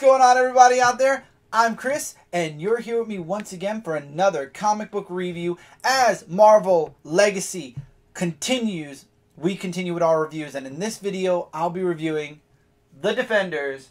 What's going on, everybody out there? I'm Chris, and you're here with me once again for another comic book review. As Marvel Legacy continues, we continue with our reviews, and in this video, I'll be reviewing The Defenders,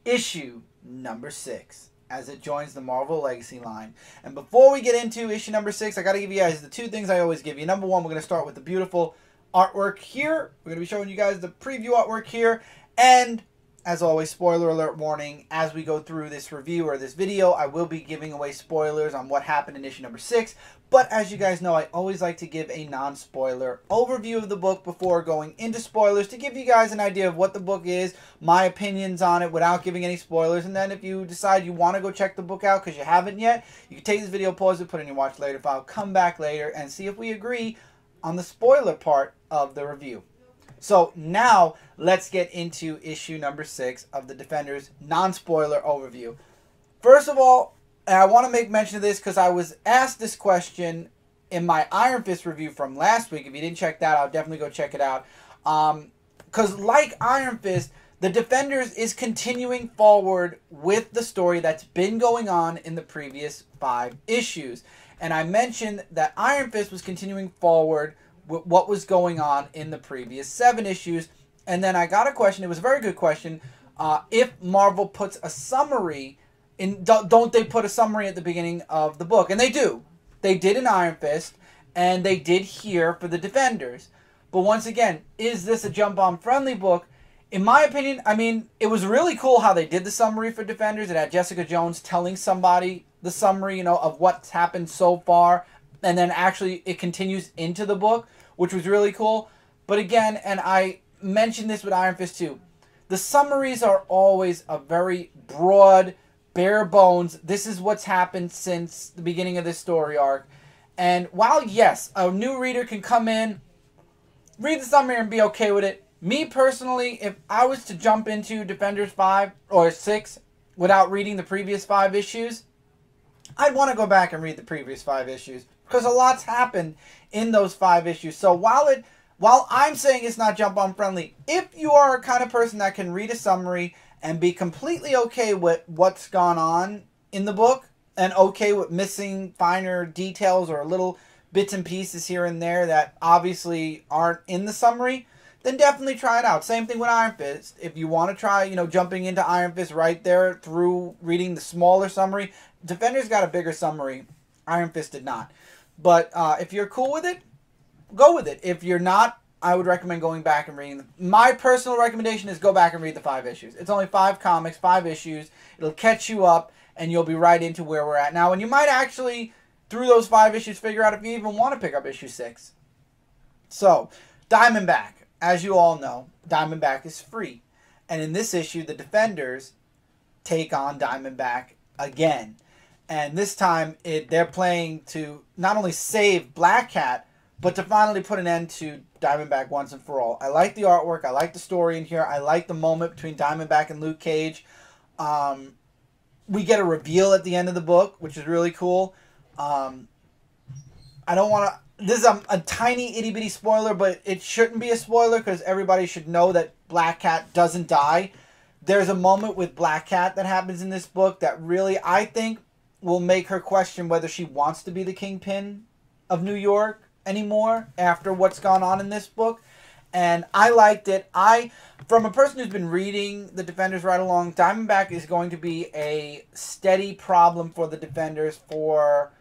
issue number 6, as it joins the Marvel Legacy line. And before we get into issue number 6, I gotta give you guys the two things I always give you. Number one, we're gonna start with the beautiful artwork here. We're gonna be showing you guys the preview artwork here, and as always, spoiler alert warning, as we go through this review or this video, I will be giving away spoilers on what happened in issue number 6. But as you guys know, I always like to give a non-spoiler overview of the book before going into spoilers to give you guys an idea of what the book is, my opinions on it without giving any spoilers. And then if you decide you want to go check the book out because you haven't yet, you can take this video, pause it, put it in your watch later file, come back later and see if we agree on the spoiler part of the review. So now let's get into issue number 6 of the Defenders non-spoiler overview. First of all, and I want to make mention of this because I was asked this question in my Iron Fist review from last week. If you didn't check that out, definitely go check it out. Because like Iron Fist, the Defenders is continuing forward with the story that's been going on in the previous 5 issues. And I mentioned that Iron Fist was continuing forward with what was going on in the previous 7 issues. And then I got a question, it was a very good question, if Marvel puts a summary in, don't they put a summary at the beginning of the book? And they do. They did in Iron Fist, and they did here for the Defenders. But once again, is this a jump-on friendly book? In my opinion, I mean, it was really cool how they did the summary for Defenders. It had Jessica Jones telling somebody the summary, you know, of what's happened so far. And then actually it continues into the book, which was really cool. But again, and I mentioned this with Iron Fist too, the summaries are always a very broad, bare bones. This is what's happened since the beginning of this story arc. And while, yes, a new reader can come in, read the summary and be okay with it, me personally, if I was to jump into Defenders 5 or 6 without reading the previous 5 issues, I'd want to go back and read the previous 5 issues because a lot's happened in those 5 issues. So while I'm saying it's not jump on friendly, if you are a kind of person that can read a summary and be completely okay with what's gone on in the book and okay with missing finer details or little bits and pieces here and there that obviously aren't in the summary, then definitely try it out. Same thing with Iron Fist. If you want to try, you know, jumping into Iron Fist right there through reading the smaller summary, Defenders got a bigger summary. Iron Fist did not. But if you're cool with it, go with it. If you're not, I would recommend going back and reading them. My personal recommendation is go back and read the 5 issues. It's only 5 comics, 5 issues. It'll catch you up, and you'll be right into where we're at now. And you might actually, through those 5 issues, figure out if you even want to pick up issue 6. So, Diamondback. As you all know, Diamondback is free. And in this issue, the Defenders take on Diamondback again. And this time, they're playing to not only save Black Cat, but to finally put an end to Diamondback once and for all. I like the artwork. I like the story in here. I like the moment between Diamondback and Luke Cage. We get a reveal at the end of the book, which is really cool. I don't want to... This is a tiny itty-bitty spoiler, but it shouldn't be a spoiler because everybody should know that Black Cat doesn't die. There's a moment with Black Cat that happens in this book that really, I think, will make her question whether she wants to be the Kingpin of New York anymore after what's gone on in this book. And I liked it. From a person who's been reading the Defenders right along, Diamondback is going to be a steady problem for the Defenders for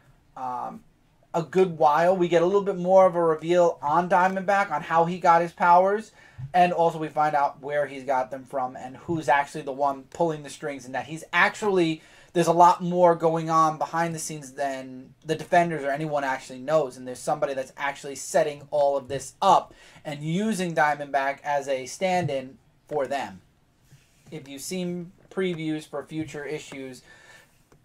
a good while. We get a little bit more of a reveal on Diamondback on how he got his powers, and also we find out where he's got them from and who's actually the one pulling the strings, and that he's actually, there's a lot more going on behind the scenes than the Defenders or anyone actually knows, and there's somebody that's actually setting all of this up and using Diamondback as a stand-in for them. If you've seen previews for future issues,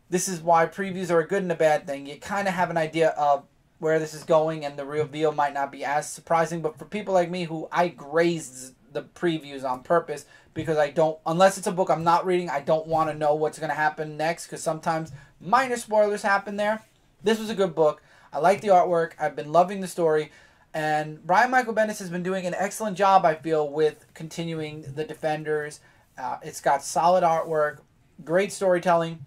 this is why previews are a good and a bad thing. You kind of have an idea of where this is going, and the reveal might not be as surprising. But for people like me, who I graze the previews on purpose because I don't, unless it's a book I'm not reading, I don't want to know what's going to happen next because sometimes minor spoilers happen there. This was a good book. I like the artwork. I've been loving the story. And Brian Michael Bendis has been doing an excellent job, I feel, with continuing the Defenders. It's got solid artwork. Great storytelling.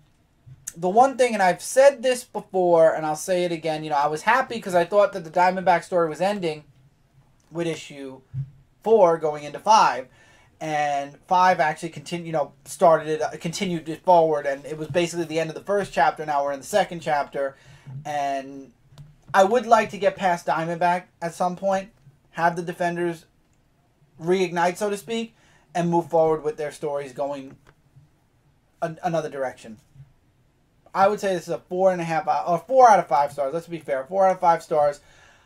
The one thing, and I've said this before, and I'll say it again, you know, I was happy because I thought that the Diamondback story was ending with issue 4 going into 5. And 5 actually continued it forward, and it was basically the end of the first chapter. Now we're in the second chapter, and I would like to get past Diamondback at some point, have the Defenders reignite, so to speak, and move forward with their stories going another direction. I would say this is a 4.5 or 4 out of 5 stars. Let's be fair, 4 out of 5 stars.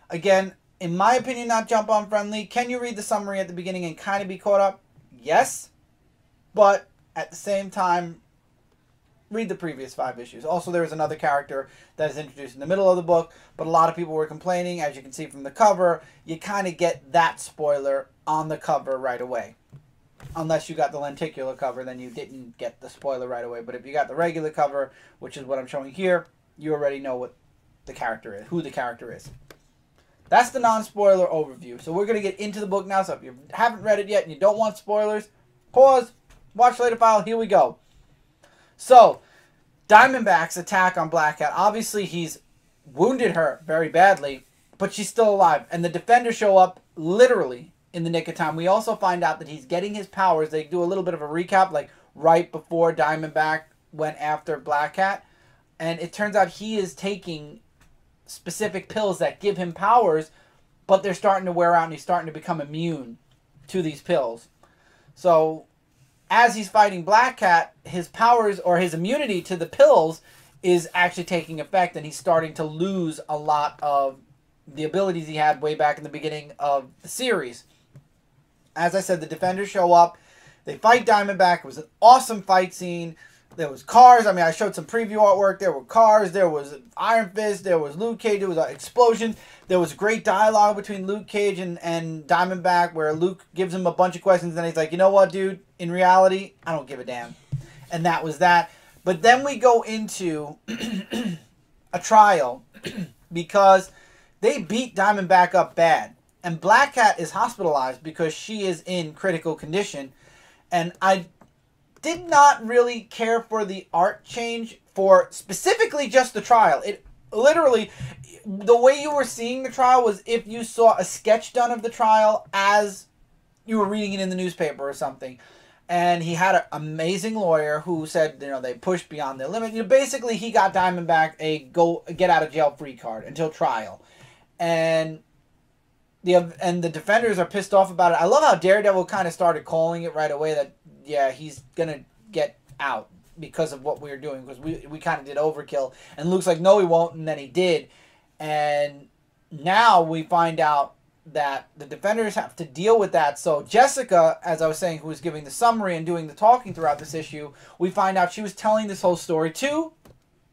Again, in my opinion, not jump on friendly. Can you read the summary at the beginning and kind of be caught up? Yes, but at the same time, read the previous 5 issues. Also, there is another character that is introduced in the middle of the book, but a lot of people were complaining. As you can see from the cover, you kind of get that spoiler on the cover right away. Unless you got the lenticular cover, then you didn't get the spoiler right away. But if you got the regular cover, which is what I'm showing here, you already know what the character is, who the character is. That's the non-spoiler overview. So we're going to get into the book now. So if you haven't read it yet and you don't want spoilers, pause, watch later file, here we go. So, Diamondback's attack on Black Cat. Obviously, he's wounded her very badly, but she's still alive. And the Defenders show up literally in the nick of time. We also find out that he's getting his powers. They do a little bit of a recap, like right before Diamondback went after Black Cat. And it turns out he is taking specific pills that give him powers, but they're starting to wear out and he's starting to become immune to these pills. So as he's fighting Black Cat, his powers or his immunity to the pills is actually taking effect, and he's starting to lose a lot of the abilities he had way back in the beginning of the series. As I said, the Defenders show up. They fight Diamondback. It was an awesome fight scene. There was cars. I mean, I showed some preview artwork. There were cars. There was Iron Fist. There was Luke Cage. There was explosions. There was great dialogue between Luke Cage and Diamondback where Luke gives him a bunch of questions and he's like, you know what, dude? In reality, I don't give a damn. And that was that. But then we go into a trial because they beat Diamondback up bad. And Black Cat is hospitalized because she is in critical condition. And I did not really care for the art change for specifically just the trial. It literally, the way you were seeing the trial was if you saw a sketch done of the trial as you were reading it in the newspaper or something. And he had an amazing lawyer who said, you know, they pushed beyond their limit. You know, basically, he got Diamondback a get out of jail free card until trial. And the Defenders are pissed off about it. I love how Daredevil kind of started calling it right away that, yeah, he's going to get out because of what we were doing. Because we kind of did overkill. And Luke's like, no, he won't. And then he did. And now we find out that the Defenders have to deal with that. So Jessica, as I was saying, who was giving the summary and doing the talking throughout this issue, we find out she was telling this whole story to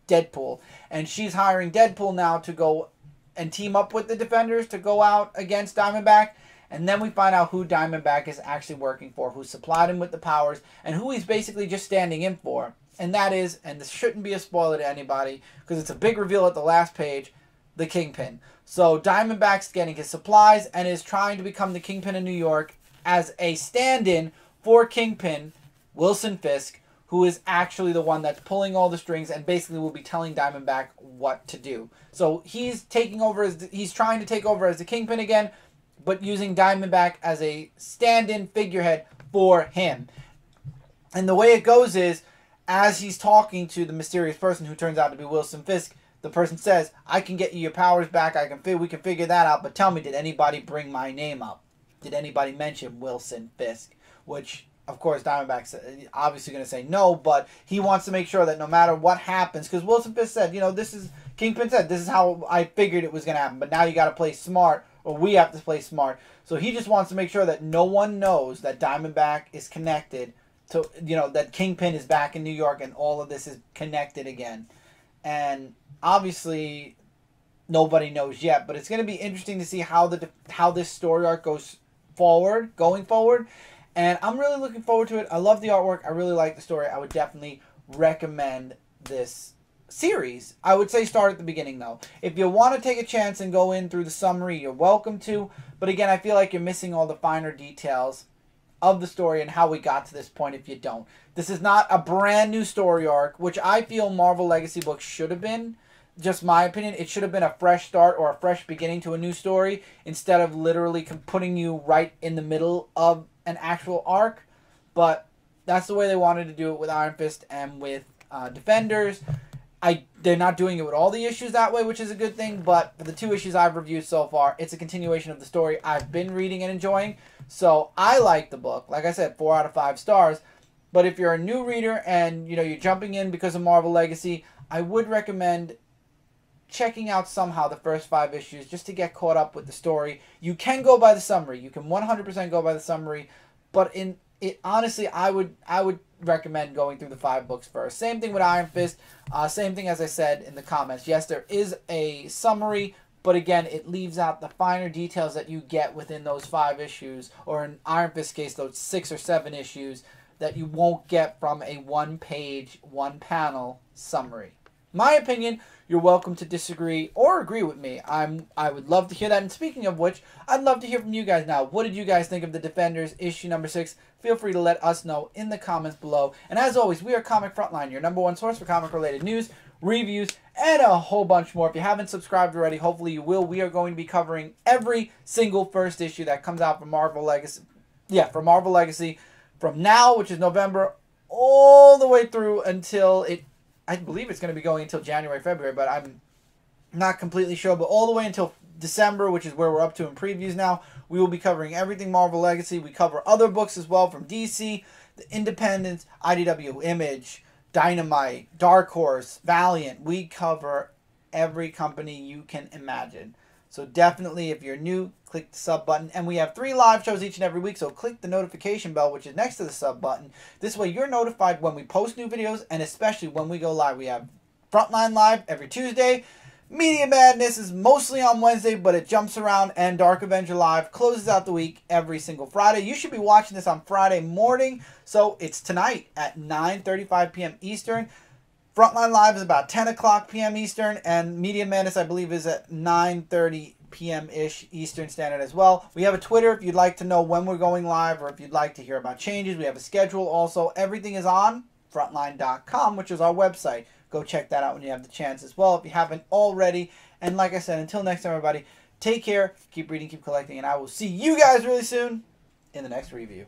Deadpool. And she's hiring Deadpool now to go and team up with the Defenders to go out against Diamondback. And then we find out who Diamondback is actually working for, who supplied him with the powers, and who he's basically just standing in for. And that is, and this shouldn't be a spoiler to anybody, because it's a big reveal at the last page, the Kingpin. So Diamondback's getting his supplies and is trying to become the Kingpin in New York as a stand-in for Kingpin, Wilson Fisk, who is actually the one that's pulling all the strings and basically will be telling Diamondback what to do. So he's taking over he's trying to take over as the Kingpin again, but using Diamondback as a stand-in figurehead for him. And the way it goes is, as he's talking to the mysterious person who turns out to be Wilson Fisk, the person says, I can get you your powers back, we can figure that out, but tell me, did anybody bring my name up? Did anybody mention Wilson Fisk? Which, of course, Diamondback's obviously going to say no, but he wants to make sure that no matter what happens, because Wilson Fisk said, you know, Kingpin said, this is how I figured it was going to happen, but now you got to play smart, or we have to play smart. So he just wants to make sure that no one knows that Diamondback is connected to, you know, that Kingpin is back in New York and all of this is connected again. And obviously, nobody knows yet, but it's going to be interesting to see how this story arc goes going forward. And I'm really looking forward to it. I love the artwork. I really like the story. I would definitely recommend this series. I would say start at the beginning, though. If you want to take a chance and go in through the summary, you're welcome to. But again, I feel like you're missing all the finer details of the story and how we got to this point if you don't. This is not a brand new story arc, which I feel Marvel Legacy books should have been. Just my opinion, it should have been a fresh start or a fresh beginning to a new story instead of literally putting you right in the middle of an actual arc. But that's the way they wanted to do it with Iron Fist and with Defenders. They're not doing it with all the issues that way, which is a good thing, but for the 2 issues I've reviewed so far, it's a continuation of the story I've been reading and enjoying. So I like the book. Like I said, 4 out of 5 stars. But if you're a new reader and you're jumping in because of Marvel Legacy, I would recommend checking out somehow the first 5 issues just to get caught up with the story. You can go by the summary. You can 100% go by the summary, but honestly, I would recommend going through the 5 books first. Same thing with Iron Fist. Same thing as I said in the comments. Yes, there is a summary, but again, it leaves out the finer details that you get within those 5 issues, or in Iron Fist's case, those 6 or 7 issues that you won't get from a 1-page, 1-panel summary. My opinion, you're welcome to disagree or agree with me. I would love to hear that. And speaking of which, I'd love to hear from you guys now. What did you guys think of the Defenders issue number 6? Feel free to let us know in the comments below. And as always, we are Comic Frontline, your #1 source for comic-related news, reviews, and a whole bunch more. If you haven't subscribed already, hopefully you will. We are going to be covering every single first issue that comes out from Marvel Legacy. Yeah, from Marvel Legacy from now, which is November, all the way through until I believe it's going to be going until January, February, but I'm not completely sure. But all the way until December, which is where we're up to in previews now, we will be covering everything Marvel Legacy. We cover other books as well from DC, the Independents, IDW, Image, Dynamite, Dark Horse, Valiant. We cover every company you can imagine. So definitely, if you're new, click the sub button. And we have 3 live shows each and every week, so click the notification bell, which is next to the sub button. This way you're notified when we post new videos, and especially when we go live. We have Frontline Live every Tuesday. Media Madness is mostly on Wednesday, but it jumps around. And Dark Avenger Live closes out the week every single Friday. You should be watching this on Friday morning, so it's tonight at 9:35 p.m. Eastern. Frontline Live is about 10 o'clock p.m. Eastern, and Media Madness, I believe, is at 9:30 p.m.-ish Eastern Standard as well. We have a Twitter if you'd like to know when we're going live, or if you'd like to hear about changes. We have a schedule also. Everything is on Frontline.com, which is our website. Go check that out when you have the chance as well, if you haven't already. And like I said, until next time, everybody, take care, keep reading, keep collecting, and I will see you guys really soon in the next review.